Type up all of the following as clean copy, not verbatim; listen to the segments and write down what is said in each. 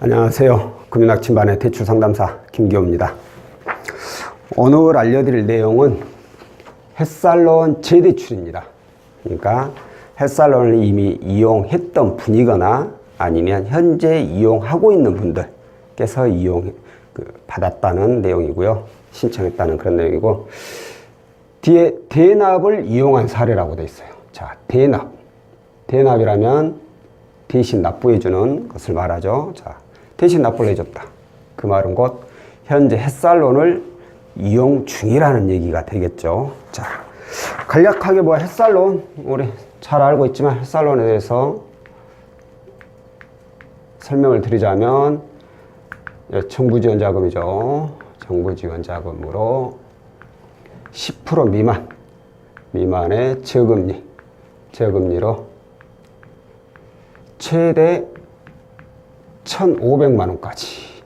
안녕하세요. 금융학침반의 대출상담사 김기호입니다. 오늘 알려드릴 내용은 햇살론 재대출입니다. 그러니까 햇살론을 이미 이용했던 분이거나 아니면 현재 이용하고 있는 분들께서 받았다는 내용이고요. 신청했다는 그런 내용이고, 뒤에 대납을 이용한 사례라고 되어 있어요. 자, 대납이라면 대신 납부해주는 것을 말하죠. 자, 대신 납부를 해줬다. 그 말은 곧 현재 햇살론을 이용 중이라는 얘기가 되겠죠. 자, 간략하게 햇살론, 우리 잘 알고 있지만 햇살론에 대해서 설명을 드리자면, 정부지원자금이죠. 정부지원자금으로 10% 미만의 저금리로 최대 1,500만 원까지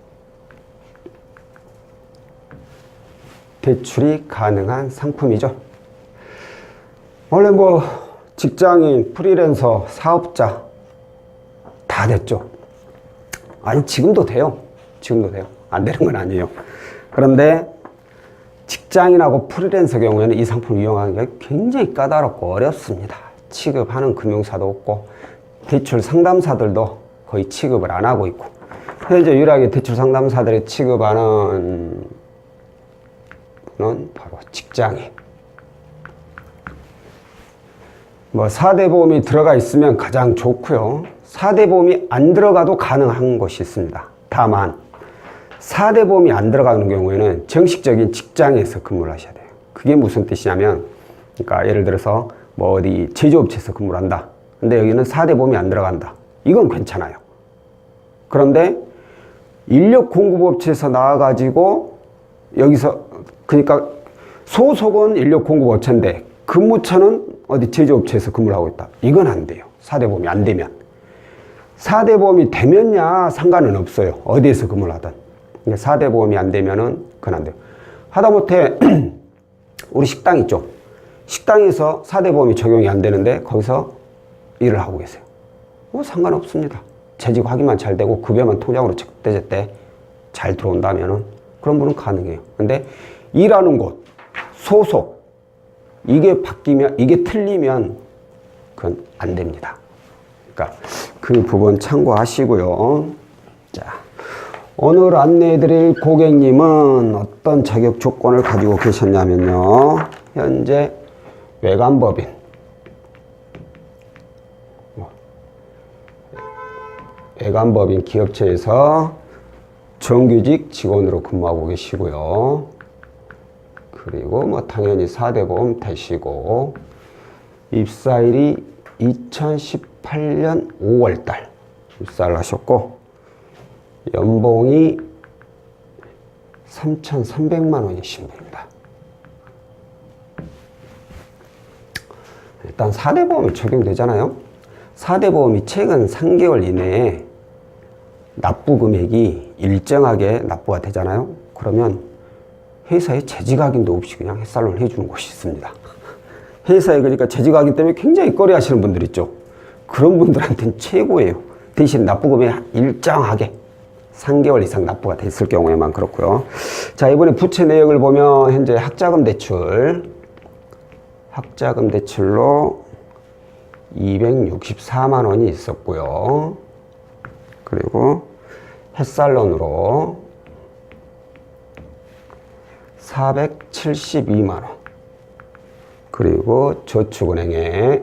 대출이 가능한 상품이죠. 원래 직장인, 프리랜서, 사업자 다 됐죠. 아니, 지금도 돼요. 안 되는 건 아니에요. 그런데 직장인하고 프리랜서 경우에는 이 상품을 이용하는 게 굉장히 까다롭고 어렵습니다. 취급하는 금융사도 없고 대출 상담사들도 거의 취급을 안 하고 있고, 현재 유일하게 대출 상담사들이 취급하는 분은 바로 직장인. 4대 보험이 들어가 있으면 가장 좋고요. 4대 보험이 안 들어가도 가능한 것이 있습니다. 다만 4대 보험이 안 들어가는 경우에는 정식적인 직장에서 근무를 하셔야 돼요. 그게 무슨 뜻이냐면, 그러니까 예를 들어서 어디 제조업체에서 근무를 한다. 근데 여기는 4대 보험이 안 들어간다. 이건 괜찮아요. 그런데 인력공급업체에서 나와가지고 여기서, 그러니까 소속은 인력공급업체인데 근무처는 어디 제조업체에서 근무를 하고 있다. 이건 안 돼요. 4대 보험이 안 되면. 4대 보험이 되면야 상관은 없어요. 어디에서 근무를 하든. 4대 보험이 안 되면은 그건 안 돼요. 하다못해 우리 식당 있죠. 식당에서 4대 보험이 적용이 안 되는데 거기서 일을 하고 계세요. 상관없습니다. 재직 확인만 잘 되고 급여만 통장으로 제때 잘 들어온다면은 그런 분은 가능해요. 근데 일하는 곳, 소속, 이게 바뀌면, 이게 틀리면 그건 안 됩니다. 그러니까 그 부분 참고하시고요. 자, 오늘 안내해드릴 고객님은 어떤 자격 조건을 가지고 계셨냐면요. 현재 외관법인 기업체에서 정규직 직원으로 근무하고 계시고요. 그리고 당연히 4대 보험 되시고, 입사일이 2018년 5월달 입사를 하셨고, 연봉이 3,300만 원이신 분입니다. 일단 4대 보험이 적용되잖아요. 4대 보험이 최근 3개월 이내에 납부 금액이 일정하게 납부가 되잖아요. 그러면 회사에 재직 확인도 없이 그냥 햇살론을 해주는 곳이 있습니다. 회사에 그러니까 재직 확인 때문에 굉장히 꺼려하시는 분들 있죠. 그런 분들한테는 최고예요. 대신 납부 금액이 일정하게 3개월 이상 납부가 됐을 경우에만 그렇고요. 자, 이번에 부채 내역을 보면 현재 학자금 대출로 264만 원이 있었고요. 그리고 햇살론으로 472만 원. 그리고 저축은행에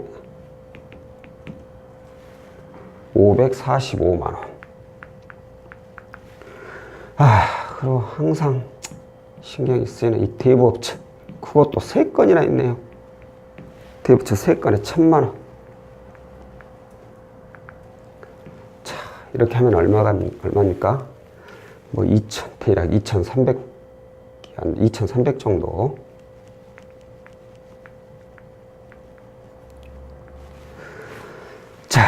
545만 원. 그리고 항상 신경이 쓰이는 이 대부업체. 그것도 3건이나 있네요. 대부업체 3건에 1,000만 원. 자, 이렇게 하면 얼마입니까? 대략 2,300 정도. 자,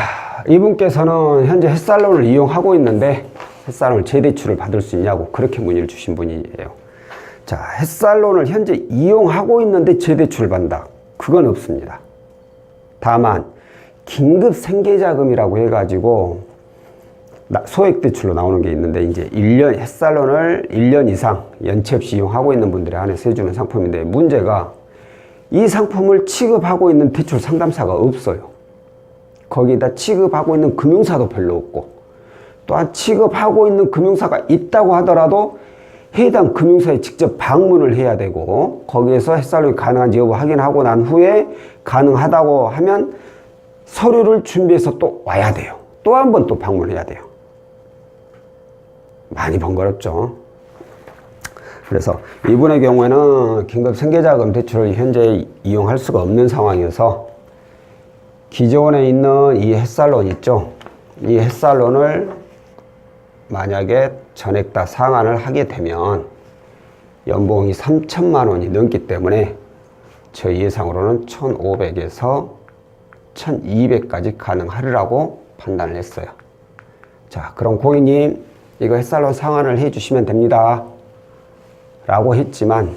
이분께서는 현재 햇살론을 이용하고 있는데 햇살론을 재대출을 받을 수 있냐고 그렇게 문의를 주신 분이에요. 자, 햇살론을 현재 이용하고 있는데 재대출을 받는다. 그건 없습니다. 다만 긴급 생계자금이라고 해가지고 소액 대출로 나오는 게 있는데 이제 1년 햇살론을 1년 이상 연체 없이 이용하고 있는 분들에 한해서 해주는 상품인데 문제가 이 상품을 취급하고 있는 대출 상담사가 없어요. 거기다 취급하고 있는 금융사도 별로 없고 또한 취급하고 있는 금융사가 있다고 하더라도 해당 금융사에 직접 방문을 해야 되고 거기에서 햇살론이 가능한지 여부 확인하고 난 후에 가능하다고 하면 서류를 준비해서 또 와야 돼요. 또 한 번 또 방문해야 돼요. 많이 번거롭죠. 그래서 이분의 경우에는 긴급 생계자금 대출을 현재 이용할 수가 없는 상황이어서 기존에 있는 이 햇살론 있죠. 이 햇살론을 만약에 전액 다 상환을 하게 되면 연봉이 3천만 원이 넘기 때문에 저희 예상으로는 1,500에서 1,200까지 가능하리라고 판단을 했어요. 자, 그럼 고객님 이거 햇살론 상환을 해 주시면 됩니다 라고 했지만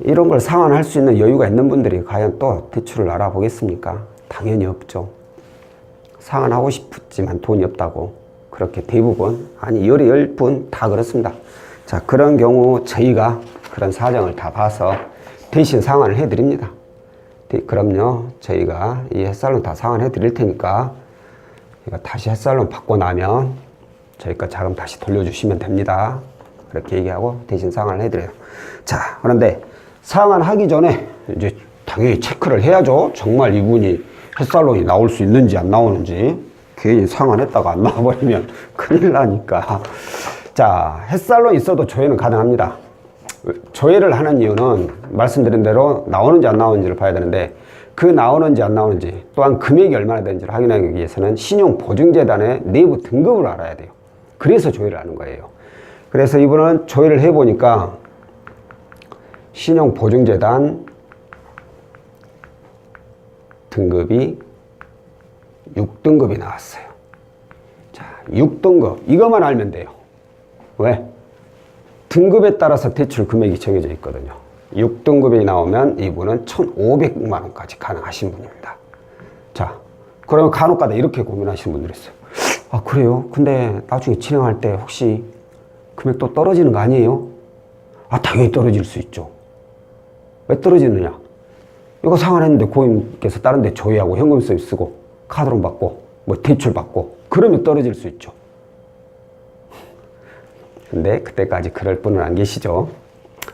이런 걸 상환할 수 있는 여유가 있는 분들이 과연 또 대출을 알아보겠습니까? 당연히 없죠. 상환하고 싶지만 돈이 없다고. 그렇게 대부분, 아니 열에 10분 다 그렇습니다. 자, 그런 경우 저희가 그런 사정을 다 봐서 대신 상환을 해드립니다. 그럼요, 저희가 이 햇살론 다 상환해 드릴 테니까 다시 햇살론 받고 나면 저희가 자금 다시 돌려주시면 됩니다. 그렇게 얘기하고 대신 상환을 해드려요. 자, 그런데 상환하기 전에 이제 당연히 체크를 해야죠. 정말 이분이 햇살론이 나올 수 있는지 안 나오는지. 괜히 상환했다가 안 나와버리면 큰일 나니까. 자, 햇살론 있어도 조회는 가능합니다. 조회를 하는 이유는 말씀드린 대로 나오는지 안 나오는지를 봐야 되는데 그 나오는지 안 나오는지 또한 금액이 얼마나 되는지를 확인하기 위해서는 신용보증재단의 내부 등급을 알아야 돼요. 그래서 조회를 하는 거예요. 그래서 이분은 조회를 해보니까 신용보증재단 등급이 6등급이 나왔어요. 자, 6등급 이것만 알면 돼요. 왜? 등급에 따라서 대출 금액이 정해져 있거든요. 6등급이 나오면 이분은 1,500만 원까지 가능하신 분입니다. 자, 그러면 간혹가다 이렇게 고민하시는 분들이 있어요. 아, 그래요? 근데 나중에 진행할 때 혹시 금액도 떨어지는 거 아니에요? 아, 당연히 떨어질 수 있죠. 왜 떨어지느냐? 이거 상환했는데 고객님께서 다른 데 조회하고 현금 서비스 쓰고 카드론 받고 뭐 대출 받고 그러면 떨어질 수 있죠. 근데 그때까지 그럴 분은 안 계시죠.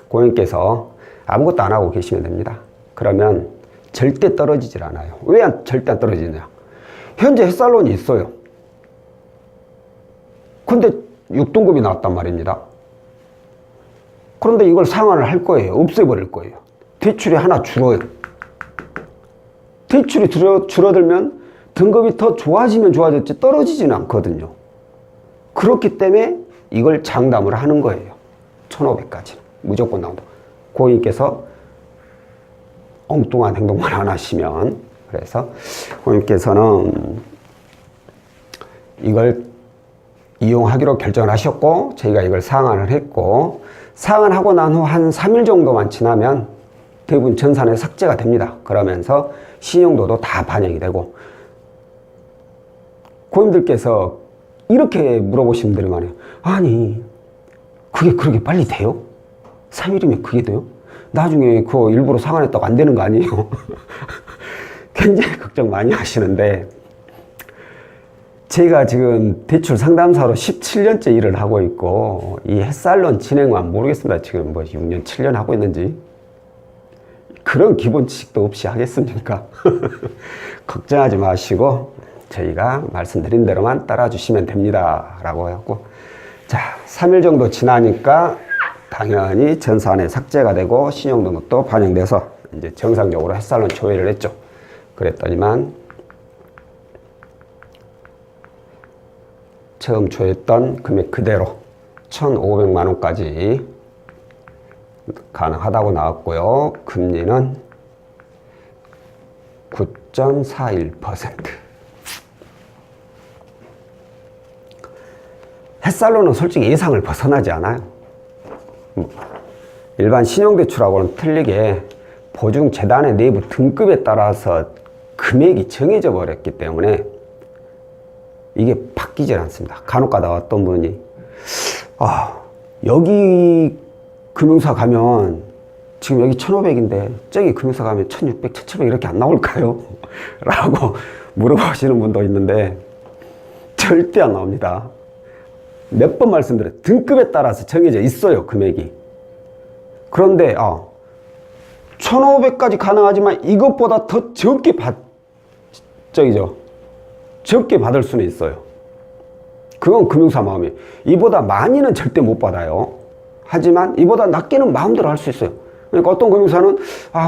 고객님께서 아무것도 안 하고 계시면 됩니다. 그러면 절대 떨어지질 않아요. 왜 절대 안 떨어지느냐? 현재 햇살론이 있어요. 근데 6등급이 나왔단 말입니다. 그런데 이걸 상환을 할 거예요. 없애버릴 거예요. 대출이 하나 줄어요. 대출이 줄어들면 등급이 더 좋아지면 좋아졌지 떨어지지는 않거든요. 그렇기 때문에 이걸 장담을 하는 거예요. 1,500까지 무조건 나온다. 고객님께서 엉뚱한 행동만 안 하시면. 그래서 고객님께서는 이걸 이용하기로 결정을 하셨고 저희가 이걸 상환을 했고 상환하고 난 후 한 3일 정도만 지나면 대부분 전산에 삭제가 됩니다. 그러면서 신용도도 다 반영이 되고 고객님들께서 이렇게 물어보시는 분들이 많아요. 아니 그게 그렇게 빨리 돼요? 3일이면 그게 돼요? 나중에 그거 일부러 상환했다고 안 되는 거 아니에요? 굉장히 걱정 많이 하시는데 제가 지금 대출 상담사로 17년째 일을 하고 있고 이 햇살론 진행만 모르겠습니다. 지금 뭐 6년, 7년 하고 있는지 그런 기본 지식도 없이 하겠습니까? 걱정하지 마시고 저희가 말씀드린 대로만 따라주시면 됩니다 라고 하고 자 3일 정도 지나니까 당연히 전산에 삭제가 되고 신용등급도 반영돼서 이제 정상적으로 햇살론 조회를 했죠. 그랬더니만 처음 조회했던 금액 그대로 1,500만 원까지 가능하다고 나왔고요. 금리는 9.41%. 햇살론은 솔직히 예상을 벗어나지 않아요. 일반 신용대출하고는 틀리게 보증재단의 내부 등급에 따라서 금액이 정해져 버렸기 때문에 이게 바뀌질 않습니다. 간혹 가다 왔던 분이 여기 금융사 가면 지금 여기 1,500인데 저기 금융사 가면 1,600, 1,700 이렇게 안 나올까요? 라고 물어보시는 분도 있는데 절대 안 나옵니다. 몇 번 말씀드려요. 등급에 따라서 정해져 있어요, 금액이. 그런데 1,500까지 가능하지만 이것보다 더 적게 적게 받을 수는 있어요. 그건 금융사 마음이에요. 이보다 많이는 절대 못 받아요. 하지만 이보다 낮게는 마음대로 할 수 있어요. 그러니까 어떤 금융사는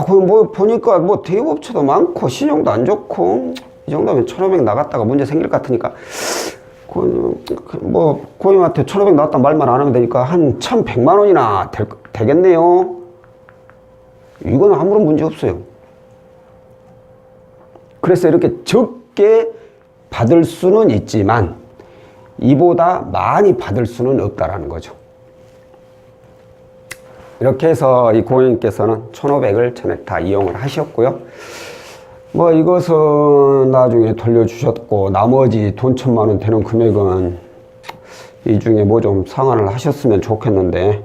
그럼 뭐 보니까 뭐 대부업체도 많고 신용도 안 좋고 이 정도면 1,500 나갔다가 문제 생길 것 같으니까 뭐 고객한테 1,500 나왔다 말만 안 하면 되니까 한 1,100만 원이나 되겠네요. 이거는 아무런 문제 없어요. 그래서 이렇게 적게 받을 수는 있지만 이보다 많이 받을 수는 없다라는 거죠. 이렇게 해서 이 고객님께서는 1,500을 전액 다 이용을 하셨고요. 뭐 이것은 나중에 돌려주셨고 나머지 돈 1,000만 원 되는 금액은 이 중에 뭐 좀 상환을 하셨으면 좋겠는데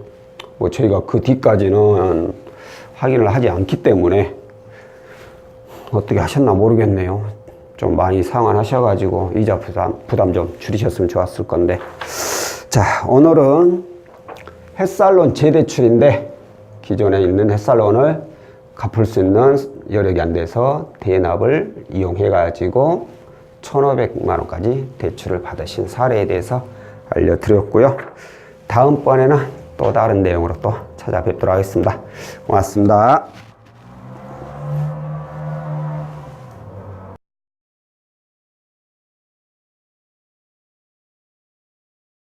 뭐 저희가 그 뒤까지는 확인을 하지 않기 때문에 어떻게 하셨나 모르겠네요. 좀 많이 상환하셔가지고 이자 부담 좀 줄이셨으면 좋았을 건데. 자, 오늘은 햇살론 재대출인데 기존에 있는 햇살론을 갚을 수 있는 여력이 안 돼서 대납을 이용해 가지고 1,500만 원까지 대출을 받으신 사례에 대해서 알려드렸고요. 다음번에는 또 다른 내용으로 또 찾아뵙도록 하겠습니다. 고맙습니다.